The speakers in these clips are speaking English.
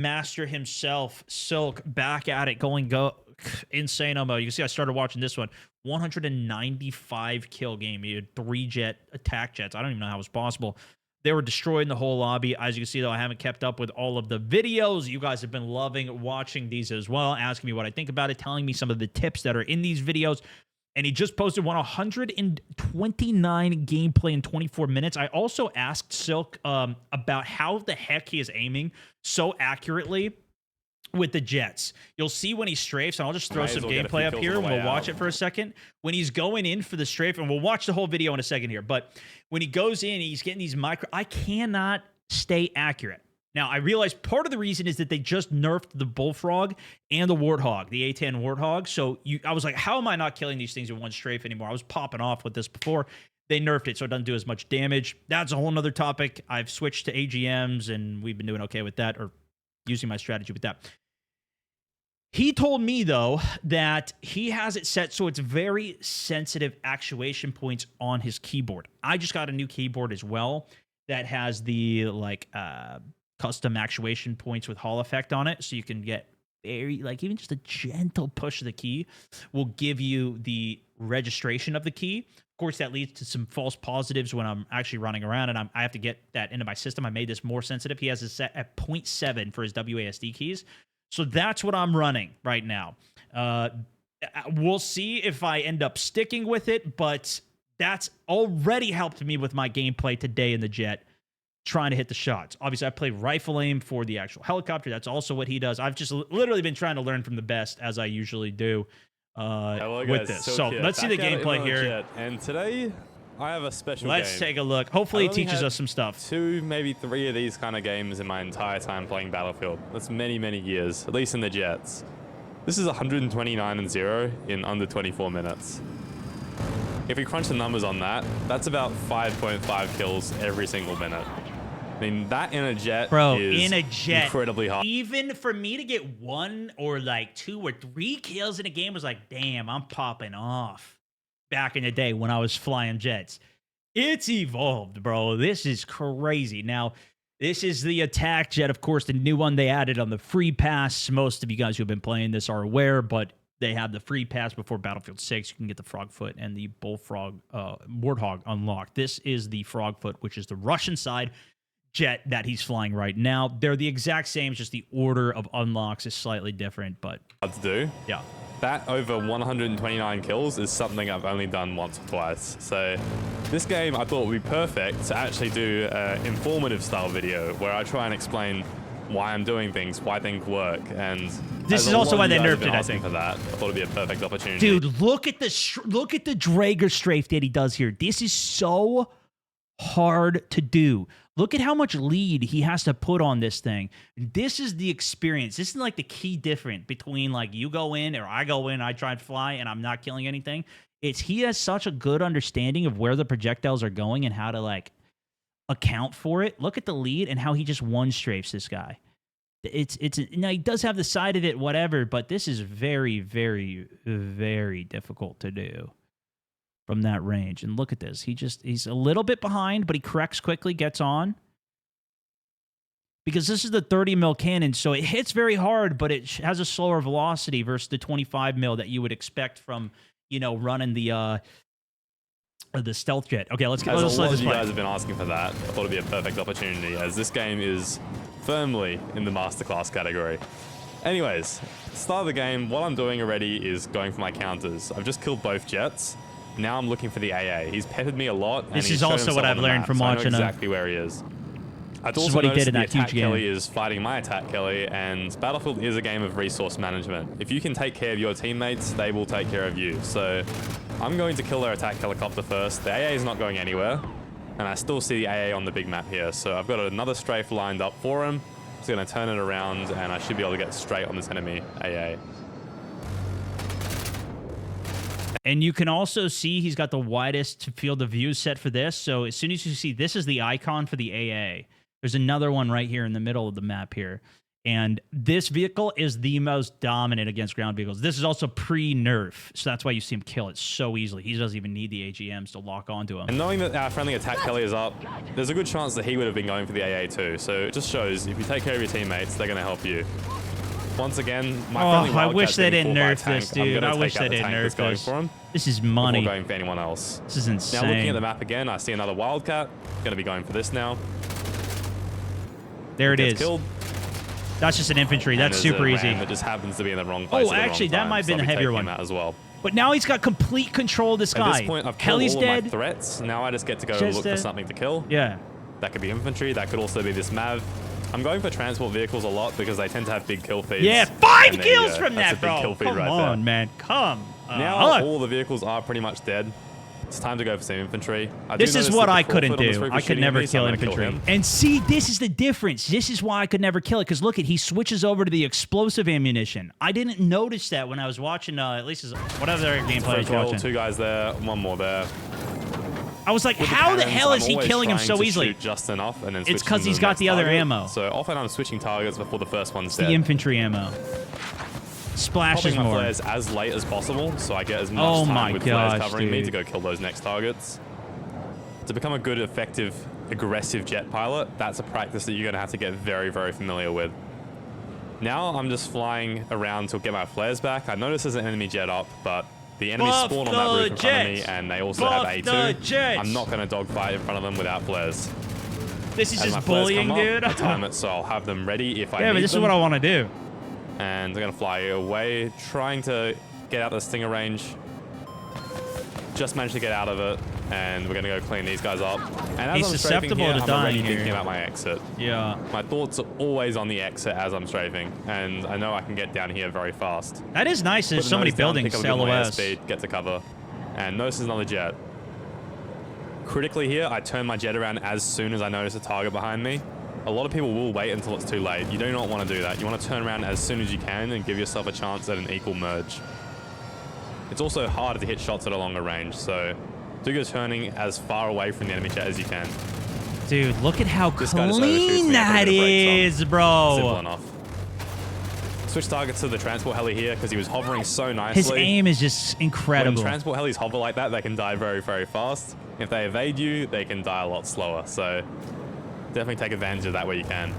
Master himself, Silk, back at it, insane mode. You can see I started watching this one. 195 kill game. He had 3 attack jets. I don't even know how it was possible. They were destroying the whole lobby. As you can see, though, I haven't kept up with all of the videos. You guys have been loving watching these as well, asking me what I think about it, telling me some of the tips that are in these videos. And he just posted 129 gameplay in 24 minutes. I also asked Silk about how the heck he is aiming so accurately with the jets. You'll see when he strafes, and I'll just throw some gameplay up here, and we'll watch it for a second. When he's going in for the strafe, and we'll watch the whole video in a second here, but when he goes in, he's getting these I cannot stay accurate. Now, I realize part of the reason is that they just nerfed the Bullfrog and the Warthog, the A10 Warthog. So I was like, how am I not killing these things in one strafe anymore? I was popping off with this before. They nerfed it, so it doesn't do as much damage. That's a whole nother topic. I've switched to AGMs, and we've been doing okay with that, or using my strategy with that. He told me, though, that he has it set so it's very sensitive actuation points on his keyboard. I just got a new keyboard as well that has the, custom actuation points with Hall effect on it, so you can get very, even just a gentle push of the key will give you the registration of the key. Of course, that leads to some false positives when I'm actually running around, and I have to get that into my system. I made this more sensitive. He has it set at 0.7 for his WASD keys. So that's what I'm running right now. We'll see if I end up sticking with it, but that's already helped me with my gameplay today in the jet, trying to hit the shots. Obviously, I play rifle aim for the actual helicopter. That's also what he does. I've just literally been trying to learn from the best, as I usually do with this. So let's see the gameplay here. And today, I have a special game. Let's take a look. Hopefully, it teaches us some stuff. 2, maybe 3 of these kind of games in my entire time playing Battlefield. That's many, many years, at least in the jets. This is 129-0 in under 24 minutes. If we crunch the numbers on that, that's about 5.5 kills every single minute. I mean, that in a jet is incredibly hard. Even for me to get 1 or 2 or 3 kills in a game was like, damn, I'm popping off. Back in the day when I was flying jets. It's evolved, bro. This is crazy. Now, this is the attack jet, of course, the new one they added on the free pass. Most of you guys who have been playing this are aware, but they had the free pass before Battlefield 6. You can get the Frogfoot and the Bullfrog Warthog unlocked. This is the Frogfoot, which is the Russian side jet that he's flying right now. They're the exact same, just the order of unlocks is slightly different, but hard to do. Yeah. That over 129 kills is something I've only done once or twice. So this game I thought would be perfect to actually do an informative style video where I try and explain why I'm doing things, why things work, and this is also why they nerfed it, I think. For that, I thought it'd be a perfect opportunity. Dude, look at the Draeger strafe that he does here. This is so hard to do. Look at how much lead he has to put on this thing. This is the experience. This is the key difference between you go in or I go in, I try and fly, and I'm not killing anything. He has such a good understanding of where the projectiles are going and how to account for it. Look at the lead and how he just one strafes this guy. Now he does have the side of it, whatever, but this is very, very, very difficult to do from that range. And look at this. He's a little bit behind, but he corrects quickly, gets on. Because this is the 30 mil cannon, so it hits very hard, but it has a slower velocity versus the 25 mil that you would expect from, running the stealth jet. Okay, let's let this play. You guys have been asking for that. I thought it'd be a perfect opportunity, as this game is firmly in the masterclass category. Anyways, start of the game, what I'm doing already is going for my counters. I've just killed both jets. Now I'm looking for the AA. He's petted me a lot. And this is also what I've learned from watching him. I know exactly where he is. I'd this also is what he did in the that huge attack game. Kelly is fighting my attack Kelly, and Battlefield is a game of resource management. If you can take care of your teammates, they will take care of you. So I'm going to kill their attack helicopter first. The AA is not going anywhere, and I still see the AA on the big map here. So I've got another strafe lined up for him. Just going to turn it around, and I should be able to get straight on this enemy AA. And you can also see he's got the widest field of view set for this. So as soon as you see, this is the icon for the AA. There's another one right here in the middle of the map here. And this vehicle is the most dominant against ground vehicles. This is also pre-nerf, so that's why you see him kill it so easily. He doesn't even need the AGMs to lock onto him. And knowing that our friendly attack Kelly is up, there's a good chance that he would have been going for the AA too. So it just shows if you take care of your teammates, they're going to help you. Once again, my friendly I wish they didn't nerf tank. this, dude. I wish they didn't nerf this. For him this is money. going for anyone else. This is insane. Now looking at the map again, I see another Wildcat. Going to be going for this now. There it is. Killed. That's just an infantry. That's super easy. That just happens to be in the wrong place. Oh, actually, that might have been a heavier one. As well. But now he's got complete control of the sky. At this point, I've killed all of my threats. Now I just get to go look for something to kill. Yeah. That could be infantry. That could also be this Mav. I'm going for transport vehicles a lot because they tend to have big kill feeds. Yeah, 5 kills from that, bro. Come on, man. Come on. Now all the vehicles are pretty much dead. It's time to go for some infantry. This is what I couldn't do. I could never kill infantry. And see, this is the difference. This is why I could never kill it. Because look, he switches over to the explosive ammunition. I didn't notice that when I was watching, at least whatever gameplay I was watching. 2 guys there, 1 more there. I was like, how the hell is he killing him so easily? Just enough, and then it's because he's got the other ammo. So often I'm switching targets before the first one's dead. The infantry ammo. Splashes my more. flares as late as possible, so I get as much time with flares covering me to go kill those next targets. To become a good, effective, aggressive jet pilot, that's a practice that you're going to have to get very, very familiar with. Now I'm just flying around to get my flares back. I notice there's an enemy jet up, but the enemy spawn on that roof in front of me, and they also have A2. I'm not going to dogfight in front of them without flares. This is just bullying, dude. I time it, so I'll have them ready if I need them. Yeah, but this is what I want to do. And I'm going to fly away, trying to get out the stinger range. Just managed to get out of it, and we're going to go clean these guys up. And as He's I'm susceptible here, to dying here. thinking about my exit. Yeah. My thoughts are always on the exit as I'm strafing, and I know I can get down here very fast. That is nice. There's so many buildings. LOS. Speed, get to cover, and notice another jet. Critically here, I turn my jet around as soon as I notice a target behind me. A lot of people will wait until it's too late. You do not want to do that. You want to turn around as soon as you can and give yourself a chance at an equal merge. It's also harder to hit shots at a longer range, so do go turning as far away from the enemy jet as you can. Dude, look at how clean that is, bro. Simple enough. Switch targets to the transport heli here because he was hovering so nicely. His aim is just incredible. When transport helis hover like that, they can die very, very fast. If they evade you, they can die a lot slower, so definitely take advantage of that where you can.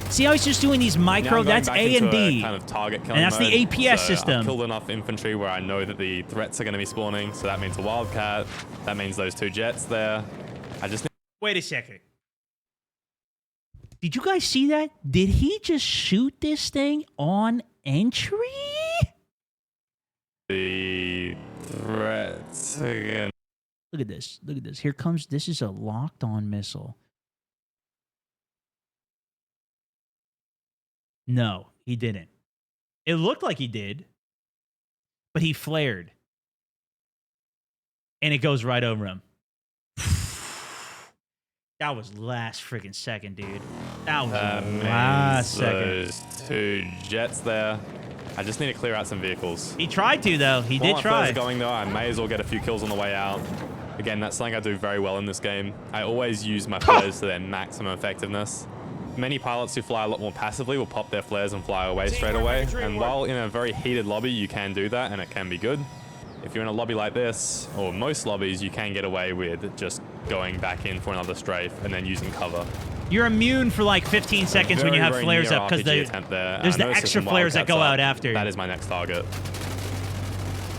See how he's just doing these micro? That's A and D. Kind of target killing and that's mode. the APS so system. I've killed enough infantry where I know that the threats are going to be spawning. So that means a Wildcat. That means those 2 jets there. I just need. Wait a second. Did you guys see that? Did he just shoot this thing on entry? The threats again. Look at this. Look at this. Here comes. This is a locked-on missile. No, he didn't. It looked like he did, but he flared. And it goes right over him. That was last freaking second, dude. That was last second. Those 2 jets there. I just need to clear out some vehicles. He tried to, though. He did try. While my flares are going, though, I may as well get a few kills on the way out. Again, that's something I do very well in this game. I always use my flares to their maximum effectiveness. Many pilots who fly a lot more passively will pop their flares and fly away straight away. And while in a very heated lobby, you can do that and it can be good. If you're in a lobby like this, or most lobbies, you can get away with just going back in for another strafe and then using cover. You're immune for like 15 seconds when you have flares up because there's the extra flares that go out after. That is my next target.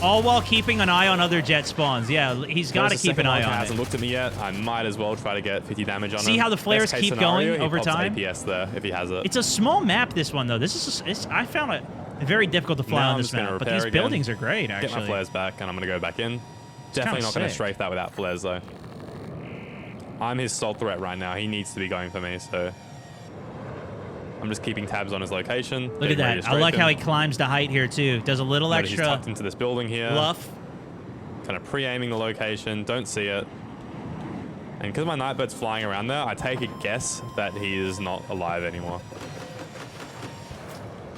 All while keeping an eye on other jet spawns. Yeah, he's got to keep an eye on it. Hasn't looked at me yet. I might as well try to get 50 damage on him. See how the flares keep going over time? APS there if he has it. It's a small map, this one, though. This is I found it very difficult to fly on this map, but these buildings are great, actually. Get my flares back, and I'm going to go back in. Definitely not going to strafe that without flares, though. I'm his sole threat right now. He needs to be going for me, so I'm just keeping tabs on his location. Look at that. I like how he climbs the height here, too. Does a little extra. He's tucked into this building here. Bluff. Kind of pre-aiming the location. Don't see it. And because my Nightbird's flying around there, I take a guess that he is not alive anymore.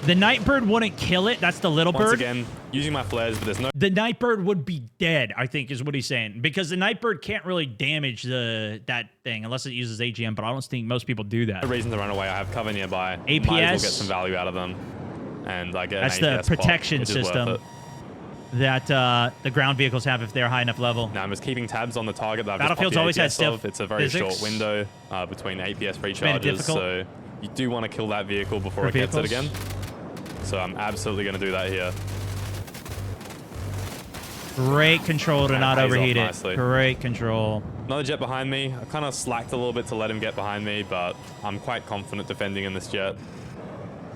The Nightbird wouldn't kill it. That's the little bird. Once again, using my flares, but there's no... The Nightbird would be dead, I think, is what he's saying. Because the Nightbird can't really damage that thing unless it uses AGM, but I don't think most people do that. No reason to run away. I have cover nearby. APS. Might as well get some value out of them. And I get That's an APS the protection pop, system that the ground vehicles have if they're high enough level. Now I'm just keeping tabs on the target that I've Battlefields just always had stiff of. It's a very physics. short window between APS recharges, so you do want to kill that vehicle before it gets it again. So I'm absolutely going to do that here. Great control to not overheat it. Nicely. Great control. Another jet behind me. I kind of slacked a little bit to let him get behind me, but I'm quite confident defending in this jet.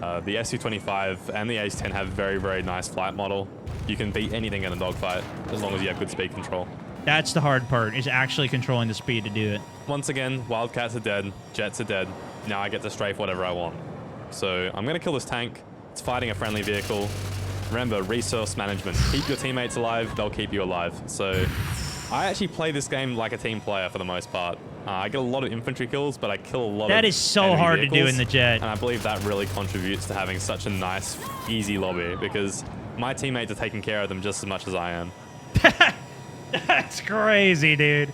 The Su-25 and the Ace-10 have very, very nice flight model. You can beat anything in a dogfight as long as you have good speed control. That's the hard part, is actually controlling the speed to do it. Once again, Wildcats are dead, Jets are dead. Now I get to strafe whatever I want. So I'm going to kill this tank. It's fighting a friendly vehicle. Remember, resource management. Keep your teammates alive, they'll keep you alive. So I actually play this game like a team player for the most part. I get a lot of infantry kills, but I kill a lot of That is so hard vehicles, to do in the jet. And I believe that really contributes to having such a nice, easy lobby, because my teammates are taking care of them just as much as I am. That's crazy, dude.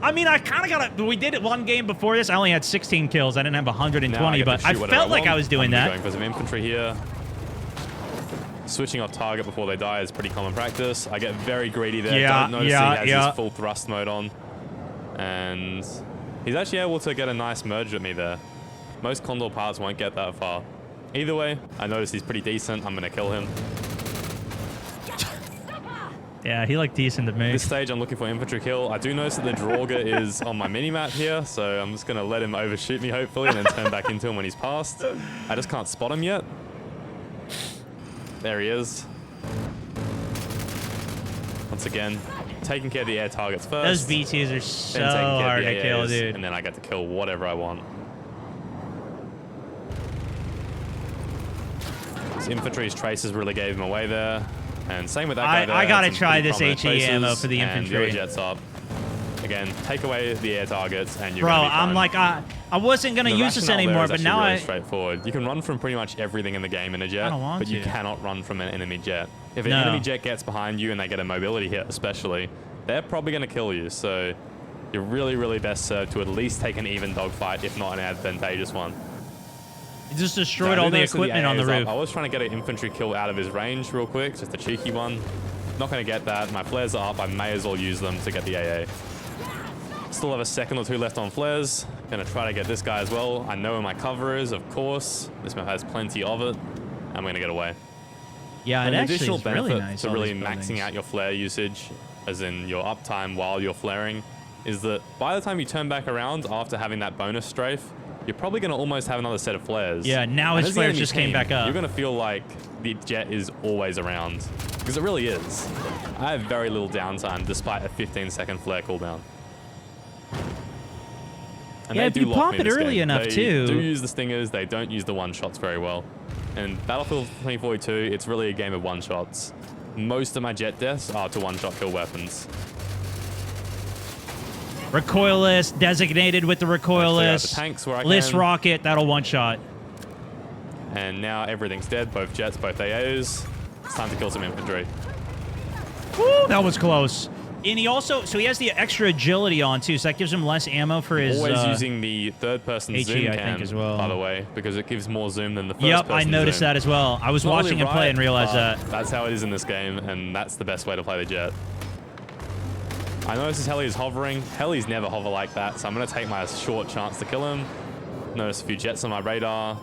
I mean, I kind of got we did it one game before this. I only had 16 kills. I didn't have 120, but I felt like I was doing that. Going for some infantry here. Switching off target before they die is pretty common practice. I get very greedy there. Don't notice he has his full thrust mode on. And he's actually able to get a nice merge at me there. Most Condor parts won't get that far. Either way, I notice he's pretty decent. I'm going to kill him. Yeah, he looked decent to me. This stage, I'm looking for infantry kill. I do notice that the Draugr is on my mini-map here, so I'm just going to let him overshoot me, hopefully, and then turn back into him when he's passed. I just can't spot him yet. There he is. Once again, taking care of the air targets first. Those BTs are so hard to kill, dude. And then I get to kill whatever I want. His infantry's traces really gave him away there. And same with that guy there. I gotta try this HE ammo for the infantry. And your jets up. Again, take away the air targets and you're Bro, gonna be fine. I'm like, I wasn't gonna use this anymore, but now really straightforward. You can run from pretty much everything in the game in a jet, but you cannot run from an enemy jet. If an enemy jet gets behind you and they get a mobility hit especially, they're probably gonna kill you. So you're really, really best served to at least take an even dogfight, if not an advantageous one. He just destroyed all the equipment on the roof. I was trying to get an infantry kill out of his range real quick, just a cheeky one. Not going to get that. My flares are up. I may as well use them to get the AA. Still have a second or two left on flares. Going to try to get this guy as well. I know where my cover is, of course. This map has plenty of it. I'm going to get away. Yeah, an it additional actually is benefit really nice, to really maxing out your flare usage, as in your uptime while you're flaring, is that by the time you turn back around after having that bonus strafe, you're probably going to almost have another set of flares. Yeah, now his flares just came back up. You're going to feel like the jet is always around, because it really is. I have very little downtime despite a 15-second flare cooldown. And yeah, if you pop it early enough, too. They do use the stingers. They don't use the one-shots very well. In Battlefield 2042, it's really a game of one-shots. Most of my jet deaths are to one-shot kill weapons. Recoilless, designated with the recoilless. The tanks where I List rocket, that'll one-shot. And now everything's dead, both jets, both AAs. It's time to kill some infantry. Woo, that was close. And he also, so he has the extra agility on too, so that gives him less ammo for his... Always using the third-person zoom cam, I think, as well, by the way, because it gives more zoom than the first-person Yep, I noticed that as well. I was watching him play and realized that. That's how it is in this game, and that's the best way to play the jet. I notice his heli is hovering. Helis never hover like that, so I'm going to take my short chance to kill him. Notice a few jets on my radar.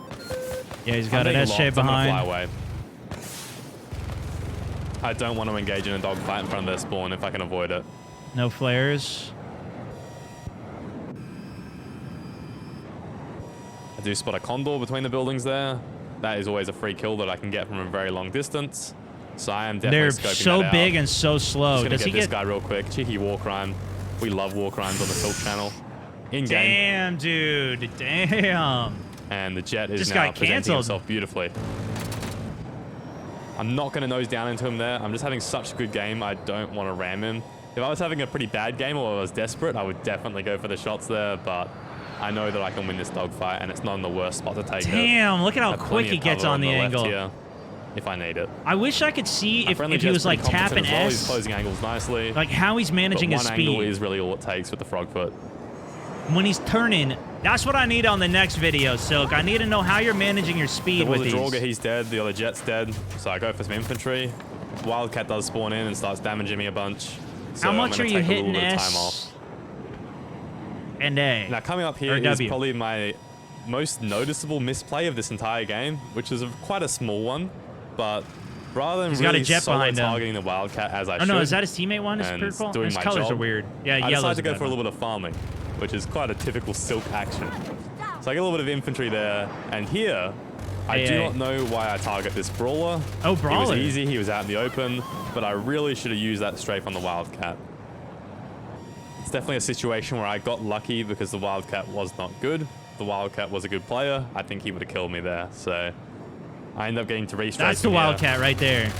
Yeah, he's got an S-shape behind. I'm gonna fly away. I don't want to engage in a dogfight in front of their spawn if I can avoid it. No flares. I do spot a Condor between the buildings there. That is always a free kill that I can get from a very long distance. So I am definitely scoping that out. They're so big and so slow. Just gonna get this guy real quick. Cheeky war crime. We love war crimes on the Silk channel. In-game. Damn, dude. Damn. And the jet is now presenting himself beautifully. I'm not going to nose down into him there. I'm just having such a good game. I don't want to ram him. If I was having a pretty bad game or I was desperate, I would definitely go for the shots there. But I know that I can win this dogfight, and it's not in the worst spot to take it. Damn, look at how quick he gets on the angle. if I need it. I wish I could see My if friendly he was Jet's like pretty competent tapping as well. S. He's closing angles nicely. Like how he's managing but his one speed. angle is really all it takes with the frog foot. When he's turning, that's what I need on the next video, Silk. I need to know how you're managing your speed with these. The these. Draugr, he's dead. The other Jet's dead. So I go for some infantry. Wildcat does spawn in and starts damaging me a bunch. So how much are you hitting S? And A? Now coming up here is probably my most noticeable misplay of this entire game, which is quite a small one, but rather than really solo targeting the Wildcat as I should. Oh no, is that his teammate one? His purple? His colors are weird. Yeah, I decided to go for a one. little bit of farming, which is quite a typical Silk action. So I get a little bit of infantry there, and here, I do not know why I target this Brawler. Oh, Brawler. He was easy, he was out in the open, but I really should have used that strafe on the Wildcat. It's definitely a situation where I got lucky because the Wildcat was not good. If the Wildcat was a good player, I think he would have killed me there. So I end up getting to restrafe. That's the Wildcat right there.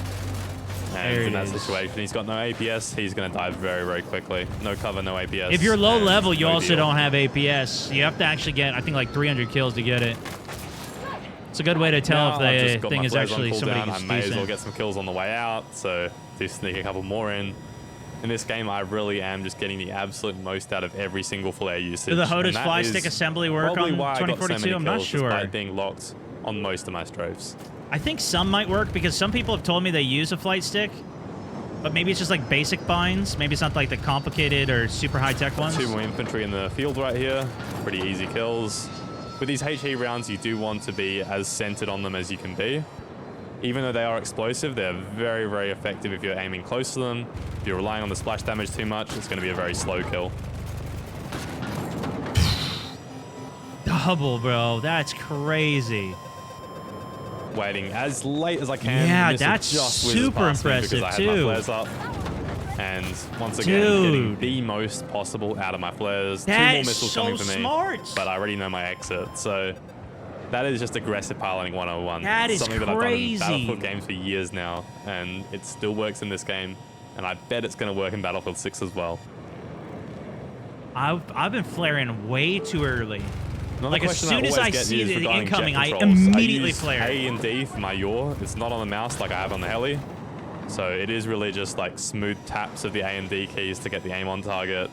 And in that situation, he's got no APS. He's going to die very, very quickly. No cover, no APS. If you're low level, you also don't have APS. You have to actually get, I think, like 300 kills to get it. It's a good way to tell if the thing is actually somebody who's decent. I may as well get some kills on the way out, so do sneak a couple more in. In this game, I really am just getting the absolute most out of every single flare usage. Do the Hoda's fly stick assembly work on 2042? I'm not sure. Despite being locked on most of my strafes. I think some might work because some people have told me they use a flight stick, but maybe it's just like basic binds. Maybe it's not like the complicated or super high-tech ones. 2 more infantry in the field right here. Pretty easy kills. With these HE rounds, you do want to be as centered on them as you can be. Even though they are explosive, they're very, very effective if you're aiming close to them. If you're relying on the splash damage too much, it's going to be a very slow kill. Double, bro. That's crazy. Waiting as late as I can. Yeah, that's just super impressive, because I too. had my flares up. And once again, getting the most possible out of my flares. 2 more missiles coming for me. Smart. But I already know my exit, so that is just aggressive piloting 101. That is something crazy. that I've done in Battlefield games for years now, and it still works in this game. And I bet it's going to work in Battlefield 6 as well. I've been flaring way too early. Like as soon as I see the incoming, I controls. immediately flare. A and D for my yaw. It's not on the mouse like I have on the heli. So it is really just like smooth taps of the A and D keys to get the aim on target.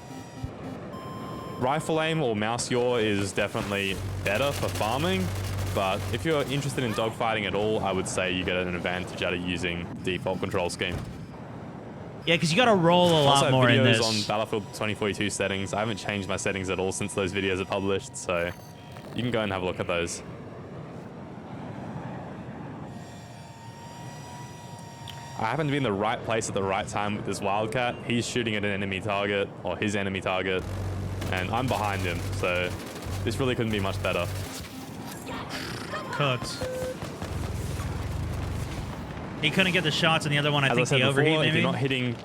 Rifle aim or mouse yaw is definitely better for farming, but if you're interested in dogfighting at all, I would say you get an advantage out of using default control scheme. Yeah, because you got to roll a lot more in this. On Battlefield 2042 settings. I haven't changed my settings at all since those videos are published, so you can go and have a look at those. I happen to be in the right place at the right time with this Wildcat. He's shooting at an enemy target, or his enemy target, and I'm behind him, so this really couldn't be much better. Cooked. He couldn't get the shots, and the other one, I think he overheat maybe? If you're not hitting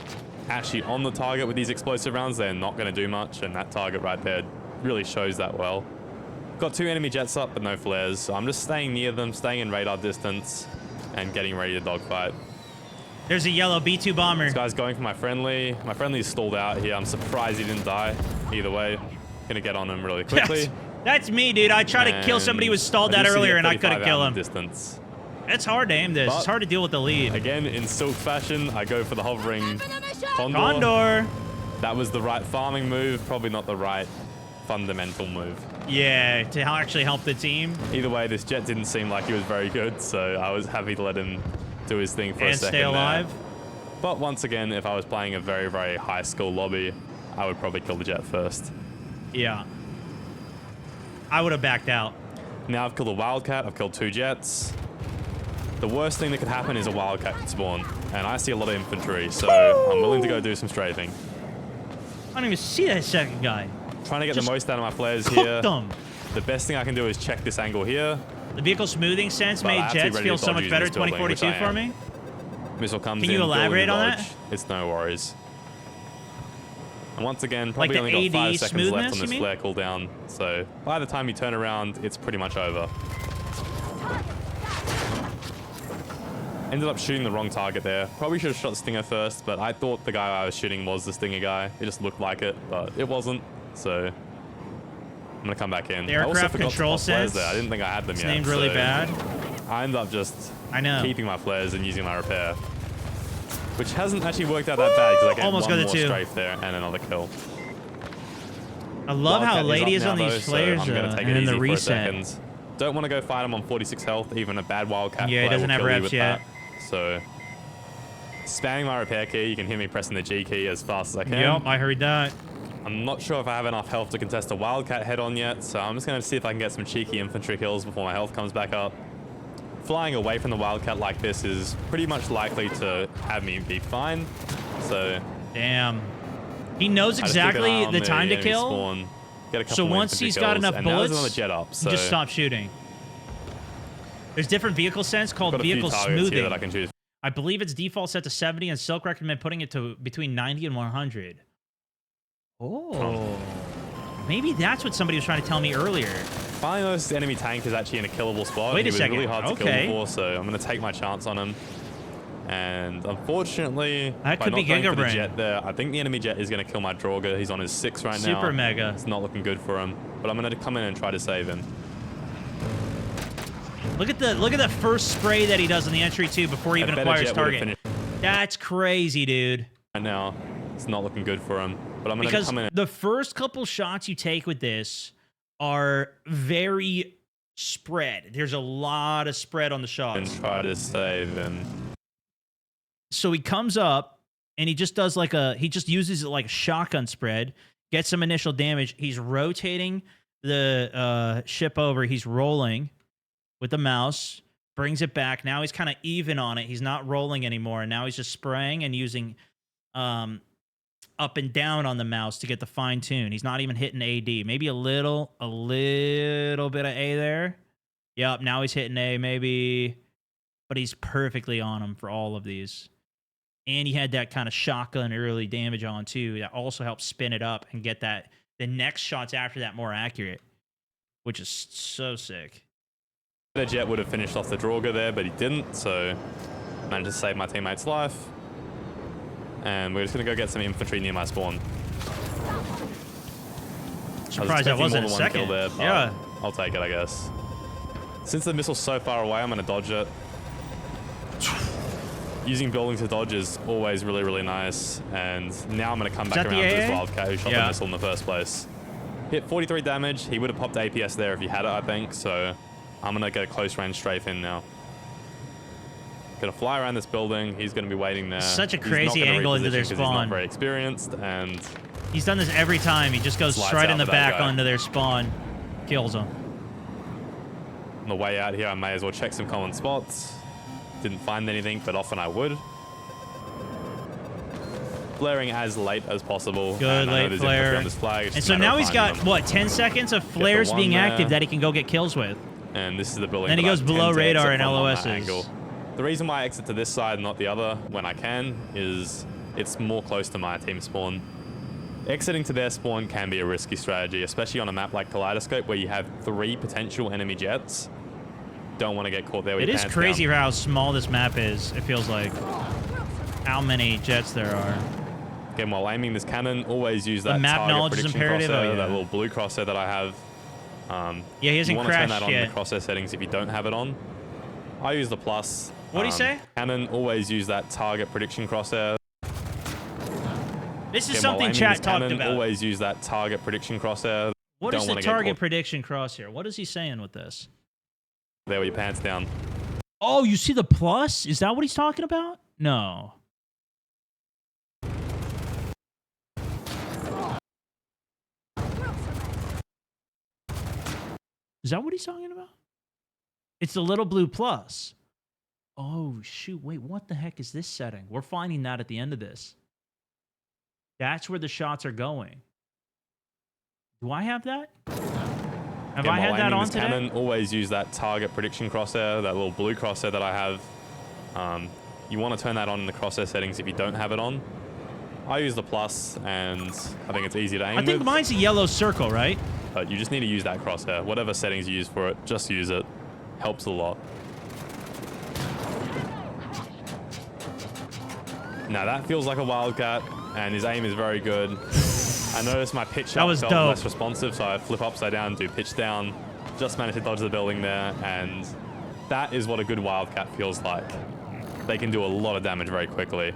actually on the target with these explosive rounds, they're not going to do much, and that target right there really shows that well. Got 2 enemy jets up, but no flares, so I'm just staying near them, staying in radar distance, and getting ready to dogfight. There's a yellow B2 bomber. This guy's going for my friendly. My friendly's stalled out here. I'm surprised he didn't die. Either way, gonna get on him really quickly. That's me, dude. I tried to kill somebody who was stalled out earlier, and I couldn't kill him. Distance. It's hard to aim this. It's hard to deal with the lead. Again, in Silk fashion, I go for the hovering Condor. That was the right farming move, probably not the right fundamental move. Yeah, to actually help the team. Either way, this jet didn't seem like he was very good, so I was happy to let him do his thing for a second stay alive. There. But once again, if I was playing a very, very high skill lobby, I would probably kill the jet first. Yeah. I would have backed out. Now I've killed a Wildcat, I've killed 2 jets. The worst thing that could happen is a Wildcat could spawn, and I see a lot of infantry, so I'm willing to go do some strafing. I don't even see that second guy. Trying to get the most out of my flares here. Them. The best thing I can do is check this angle here. The vehicle smoothing sense made jets feel so much better 2042 for me. Missile comes in. Can you elaborate on that? It's no worries. And once again, probably only got 5 seconds left on this flare cooldown. So by the time you turn around, it's pretty much over. Ended up shooting the wrong target there. Probably should have shot Stinger first, but I thought the guy I was shooting was the Stinger guy. It just looked like it, but it wasn't. So I'm gonna come back in. The aircraft control sense. I didn't think I had them yet. Named really bad. I end up just keeping my flares and using my repair, which hasn't actually worked out that bad because I get almost one got more the 2 strafe there and another kill. I love how late he is on now, these flares, so I'm gonna take and it then easy the for a reset. second. Don't want to go fight him on 46 health. Even a bad wildcat Yeah, he doesn't have reps yet. So spamming my repair key, you can hear me pressing the G key as fast as I can. Yep, I heard that. I'm not sure if I have enough health to contest a wildcat head on yet, so I'm just going to see if I can get some cheeky infantry kills before my health comes back up. Flying away from the wildcat like this is pretty much likely to have me be fine, so... Damn. He knows exactly the time to kill. Spawn, get a couple So once he's got enough bullets, jet up, so just stop shooting. There's different vehicle sense called vehicle smoothing. That I can choose. I believe its default set to 70, and Silk recommend putting it to between 90 and 100. Oh, maybe that's what somebody was trying to tell me earlier. Finally, this enemy tank is actually in a killable spot. Wait a second. He was really hard to kill before, so I'm going to take my chance on him. And unfortunately, that could be Giga Brain. Jet there, I think the enemy jet is going to kill my Draugr. He's on his 6 right now. Super mega. It's not looking good for him, but I'm going to come in and try to save him. Look at the first spray that he does in the entry too before he even acquires target. That's crazy, dude. Right now, it's not looking good for him. But I'm going to come in. The first couple shots you take with this are very spread. There's a lot of spread on the shots. And try to save him. So he comes up and he just does he just uses it like a shotgun spread, gets some initial damage. He's rotating the ship over. He's rolling with the mouse, brings it back. Now he's kind of even on it. He's not rolling anymore. And now he's just spraying and using up and down on the mouse to get the fine tune. He's not even hitting AD. Maybe a little bit of A there. Yep, now he's hitting A maybe. But he's perfectly on him for all of these. And he had that kind of shotgun early damage on too. That also helps spin it up and get the next shots after that more accurate, which is so sick. The jet would have finished off the Draugr there, but he didn't, so managed to save my teammate's life. And we're just going to go get some infantry near my spawn. Surprised that wasn't a second. There, yeah. I'll take it, I guess. Since the missile's so far away, I'm going to dodge it. Using building to dodge is always really, really nice. And now I'm going to come back around to this wildcat who shot the missile in the first place. Hit 43 damage. He would have popped APS there if he had it, I think. So I'm going to get a close range strafe in now. Going to fly around this building. He's going to be waiting there. Such a crazy angle into their spawn. He's not very experienced, and he's done this every time. He just goes straight in the back onto their spawn, kills them. On the way out here, I may as well check some common spots. Didn't find anything, but often I would. Flaring as late as possible. Good late flare. On this flag. And so now he's got, what, 10 seconds of flares being active that he can go get kills with. And this is the building. Then he goes below radar and LOSs. The reason why I exit to this side and not the other when I can is it's more close to my team spawn. Exiting to their spawn can be a risky strategy, especially on a map like Kaleidoscope where you have 3 potential enemy jets. Don't want to get caught there with your pants down. It is crazy how small this map is, it feels like. How many jets there are. Again, while aiming this cannon, always use that map knowledge is imperative. That little blue crosshair that I have. Yeah, he hasn't crashed yet. You want to turn that on in the crosshair settings if you don't have it on. I use the plus. What do you say? Cannon, always use that target prediction crosshair. This is something chat talked about. Always use that target prediction crosshair. What is the target prediction crosshair? What is he saying with this? There with your pants down. Oh, you see the plus? Is that what he's talking about? No. Is that what he's talking about? It's the little blue plus. Oh, shoot. Wait, what the heck is this setting? We're finding that at the end of this. That's where the shots are going. Do I have that? Have I had that on today? Cannon, always use that target prediction crosshair, that little blue crosshair that I have. You want to turn that on in the crosshair settings if you don't have it on. I use the plus, and I think it's easy to aim with. I think mine's a yellow circle, right? But you just need to use that crosshair. Whatever settings you use for it, just use it. Helps a lot. Now that feels like a wildcat, and his aim is very good. I noticed my pitch up felt less responsive, so I flip upside down, do pitch down. Just managed to dodge the building there, and That is what a good Wildcat feels like. They can do a lot of damage very quickly.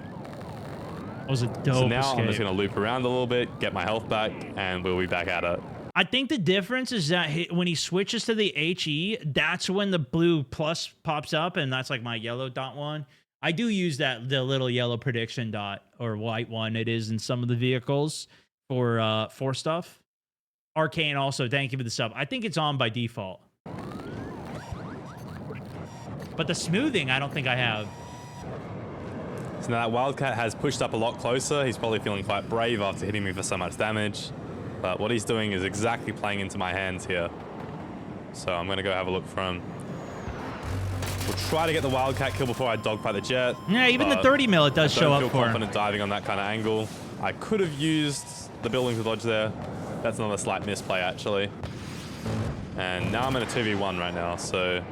That was a dope So now escape. I'm just going to loop around a little bit, get my health back, and we'll be back at it. I think the difference is that when he switches to the HE, that's when the blue plus pops up, and that's like my yellow dot one. I do use the little yellow prediction dot, or white one it is in some of the vehicles for stuff. Arcane also, thank you for the sub. I think it's on by default. But the smoothing, I don't think I have. So now that Wildcat has pushed up a lot closer. He's probably feeling quite brave after hitting me for so much damage. But what he's doing is exactly playing into my hands here. So I'm going to go have a look for him. We'll try to get the Wildcat kill before I dogfight the jet. Yeah, even the 30 mil it does show up for. I don't feel confident diving on that kind of angle. I could have used the building to dodge there. That's another slight misplay, actually. And now I'm in a 2v1 right now, so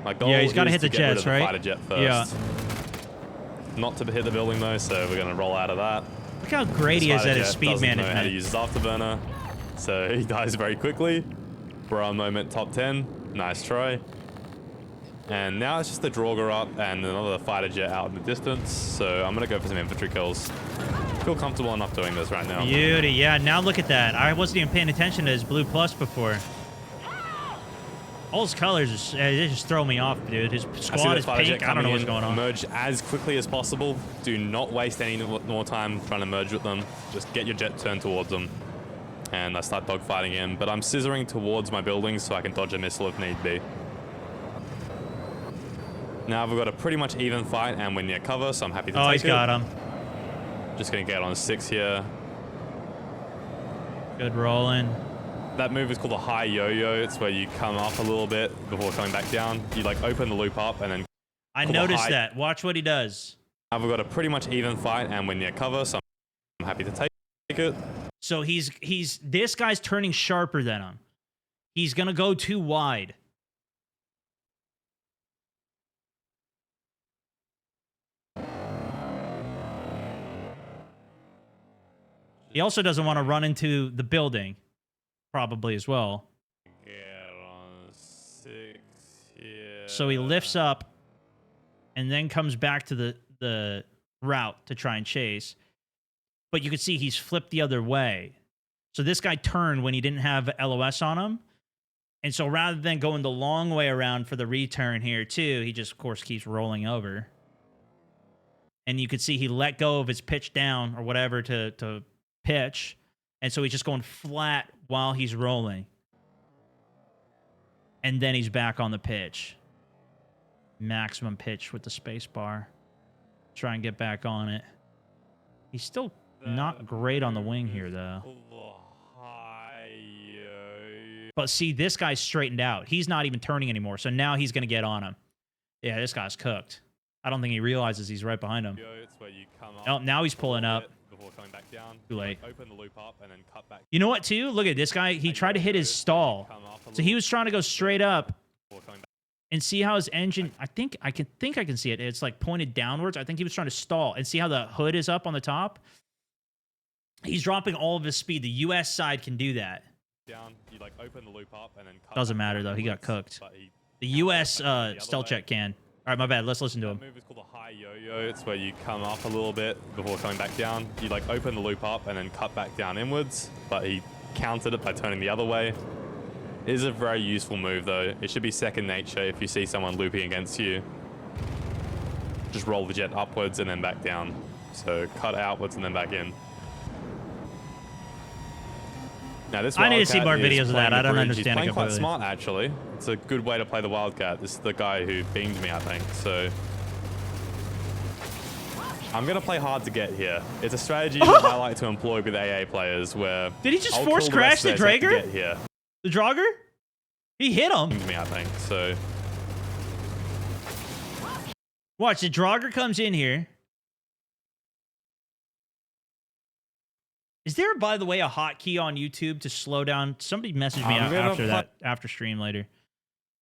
my goal he's got to hit the jets, right? Fighter jet first. Yeah. Not to hit the building though, so we're going to roll out of that. Look how great he is at his speed management. Know how to use his afterburner, so he dies very quickly. Bro moment top 10. Nice try. And now it's just the Draugr up and another fighter jet out in the distance. So I'm going to go for some infantry kills. Feel comfortable enough doing this right now. Beauty, yeah. Now look at that. I wasn't even paying attention to his blue plus before. All his colors, they just throw me off, dude. His squad is pink. I don't know what's going on. Merge as quickly as possible. Do not waste any more time trying to merge with them. Just get your jet turned towards them. And I start dogfighting him. But I'm scissoring towards my buildings so I can dodge a missile if need be. Now we've got a pretty much even fight and we're near cover, so I'm happy to take it. Oh, he's got him. Just going to get on 6 here. Good rolling. That move is called a high yo-yo. It's where you come up a little bit before coming back down. You like open the loop up and then... I noticed that. Watch what he does. Now we've got a pretty much even fight and we're near cover, so I'm happy to take it. So this guy's turning sharper than him. He's going to go too wide. He also doesn't want to run into the building, probably as well. Get on 6 here. So he lifts up and then comes back to the route to try and chase. But you can see he's flipped the other way. So this guy turned when he didn't have LOS on him. And so rather than going the long way around for the return here too, he just, of course, keeps rolling over. And you could see he let go of his pitch down or whatever to pitch. And so he's just going flat while he's rolling. And then he's back on the pitch. Maximum pitch with the space bar. Try and get back on it. He's still not great on the wing here, though. But see, this guy's straightened out. He's not even turning anymore. So now he's going to get on him. Yeah, this guy's cooked. I don't think he realizes he's right behind him. Oh, now he's pulling up. Too late. Open the loop up and then cut back. You know what, too? Look at this guy. He tried to hit his stall. So he was trying to go straight up and see how his engine... I think I can see it. It's like pointed downwards. I think he was trying to stall and see how the hood is up on the top. He's dropping all of his speed. The US side can do that. You like open the loop up and then cut Doesn't matter, though. He got cooked. The US stealth check can. All right, my bad. Let's listen to him. That move is called a high yo-yo. It's where you come up a little bit before coming back down. You like open the loop up and then cut back down inwards, but he countered it by turning the other way. It is a very useful move, though. It should be second nature if you see someone looping against you. Just roll the jet upwards and then back down. So cut outwards and then back in. Now, this I need to see more videos of that. I don't understand it completely. He's playing quite smart, actually. It's a good way to play the Wildcat. This is the guy who beamed me, I think. So I'm going to play hard to get here. It's a strategy that I like to employ with AA players where... Did he just force crash the Draugr? The Draugr? He hit him. Beamed me, I think. So... Watch, the Draugr comes in here. Is there, by the way, a hotkey on YouTube to slow down? Somebody messaged me after stream later.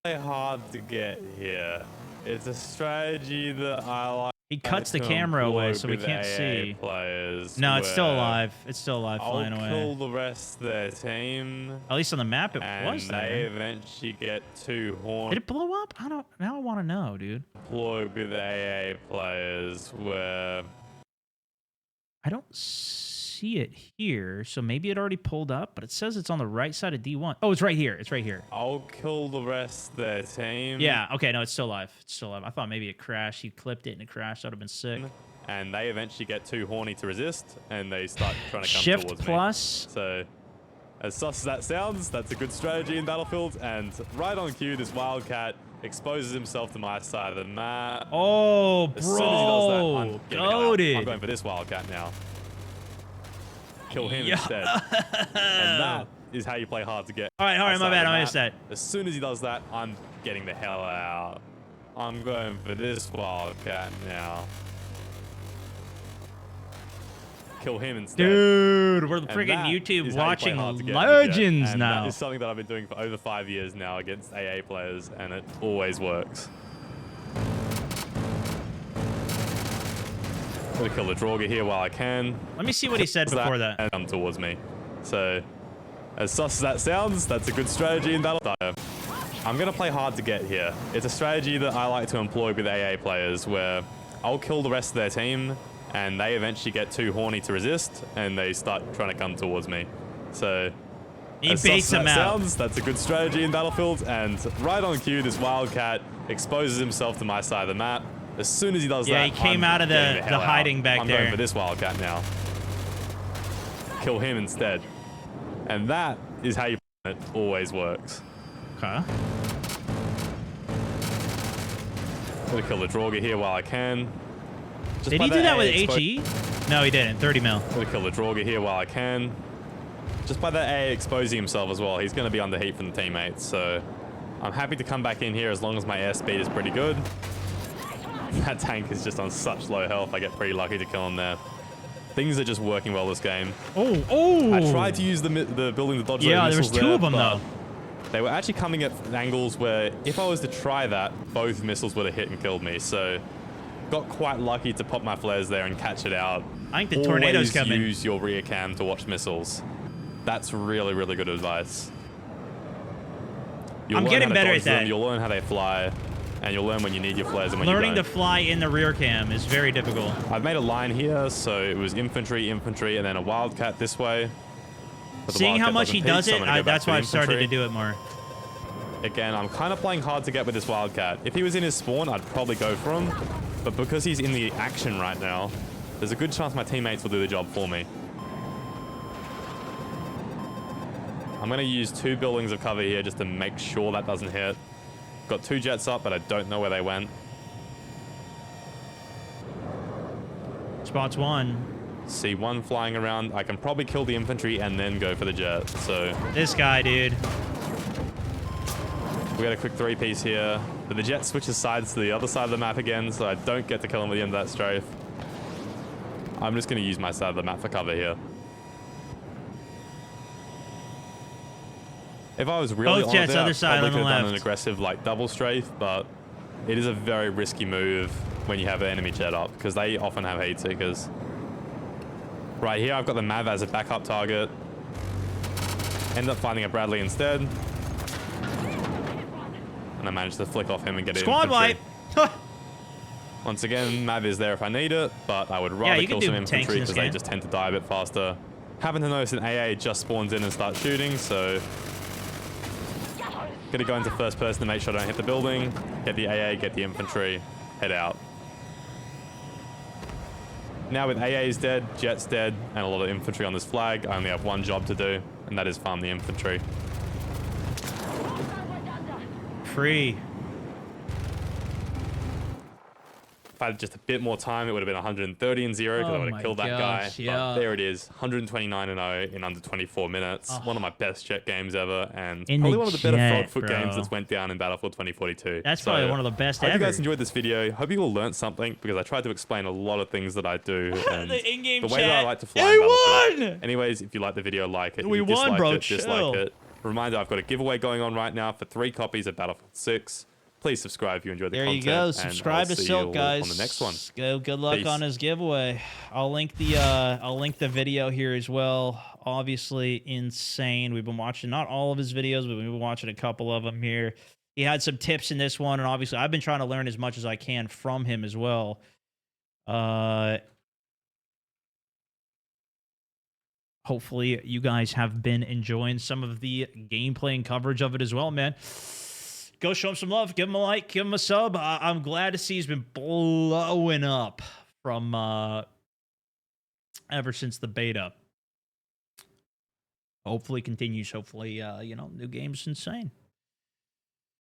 Play hard to get here. It's a strategy that I like. He cuts the camera away, so we can't see. No, it's still alive. It's still alive, flying away. I'll kill the rest of their team. At least on the map, it was there. And they eventually get too horny. Did it blow up? I don't. Now I want to know, dude. Deployed with AA players where I don't see it here, so maybe it already pulled up, but it says it's on the right side of D1. Oh, it's right here. It's right here. I'll kill the rest of their team. Yeah, okay, no, it's still alive. It's still alive. I thought maybe it crashed. He clipped it and it crashed. That would have been sick. And they eventually get too horny to resist, and they start trying to come Shift towards plus. me. So, as sus as that sounds, that's a good strategy in Battlefield. And right on cue, this Wildcat exposes himself to my side of the map. Oh, as soon as he does that, I'm goated. I'm going for this Wildcat now. Kill him instead. And that is how you play hard to get. All right, my bad. I missed that. As soon as he does that, I'm getting the hell out. I'm going for this Wildcat now. Kill him instead. Dude, we're freaking YouTube watching legends now. That is something that I've been doing for over 5 years now against AA players, and it always works. I'm gonna kill the Draugr here while I can. Let me see what he said before that. And come towards me. So, as sus as that sounds, that's a good strategy in battle. I'm gonna play hard to get here. It's a strategy that I like to employ with AA players, where I'll kill the rest of their team, and they eventually get too horny to resist, and they start trying to come towards me. So, he baits him out. That's a good strategy in Battlefield, and right on cue, this Wildcat exposes himself to my side of the map. As soon as he does that, yeah, he came out of the hiding back there. I'm going for this Wildcat now. Kill him instead. And that is how you it always works. Okay. I'm gonna kill the Draugr here while I can. Did he do that with HE? No, he didn't. 30 mil. I'm gonna kill the Draugr here while I can. Just by that A exposing himself as well, he's gonna be under heat from the teammates. So I'm happy to come back in here as long as my airspeed is pretty good. That tank is just on such low health. I get pretty lucky to kill him there. Things are just working well this game. Oh! I tried to use the building to dodge those missiles. Yeah, there was two of them though. They were actually coming at angles where if I was to try that, both missiles would have hit and killed me. So got quite lucky to pop my flares there and catch it out. I think the tornado's coming. Always use your rear cam to watch missiles. That's really, really good advice. I'm getting better at that. You'll learn how they fly. And you'll learn when you need your flares and when you don't. Learning to fly in the rear cam is very difficult. I've made a line here, so it was infantry, and then a Wildcat this way. Seeing how much he does it, that's why I've started to do it more. Again, I'm kind of playing hard to get with this Wildcat. If he was in his spawn, I'd probably go for him. But because he's in the action right now, there's a good chance my teammates will do the job for me. I'm going to use 2 buildings of cover here just to make sure that doesn't hit. Got 2 jets up, but I don't know where they went. Spots 1. See 1 flying around. I can probably kill the infantry and then go for the jet. So this guy, dude. We got a quick 3-piece here. But the jet switches sides to the other side of the map again, so I don't get to kill him at the end of that strafe. I'm just going to use my side of the map for cover here. If I was really both jets, other side on the left. Done an aggressive like double strafe, but it is a very risky move when you have an enemy jet up because they often have heat seekers. Right here, I've got the Mav as a backup target. End up finding a Bradley instead, and I managed to flick off him and get it. Squad wipe. Once again, Mav is there if I need it, but I would rather kill some infantry because they just tend to die a bit faster. Happen to notice an AA just spawns in and starts shooting, so gonna go into first person to make sure I don't hit the building, get the AA, get the infantry, head out. Now with AA's dead, Jet's dead, and a lot of infantry on this flag, I only have 1 job to do, and that is farm the infantry. Free. If I had just a bit more time, it would have been 130 and 0 because I would have killed that guy. Yeah. But there it is, 129 and 0 in under 24 minutes. One of my best jet games ever, and probably one of the better front foot games that's went down in Battlefield 2042. That's probably one of the best ever. Hope you guys enjoyed this video. Hope you all learned something because I tried to explain a lot of things that I do and the in-game way chat. that I like to fly in Battlefield. Anyways, if you like the video, like it. We if you won, bro. dislike it. Reminder, I've got a giveaway going on right now for 3 copies of Battlefield 6. please subscribe if you enjoyed the there content. you go. Subscribe to Silk, guys. On the next one. Good luck Peace. on his giveaway. I'll link the video here as well. Obviously insane. We've been watching not all of his videos, but we've been watching a couple of them here. He had some tips in this one, and obviously I've been trying to learn as much as I can from him as well. Hopefully you guys have been enjoying some of the gameplay and coverage of it as well, man. Go show him some love. Give him a like. Give him a sub. I'm glad to see he's been blowing up from ever since the beta. Hopefully continues. Hopefully, new game's insane.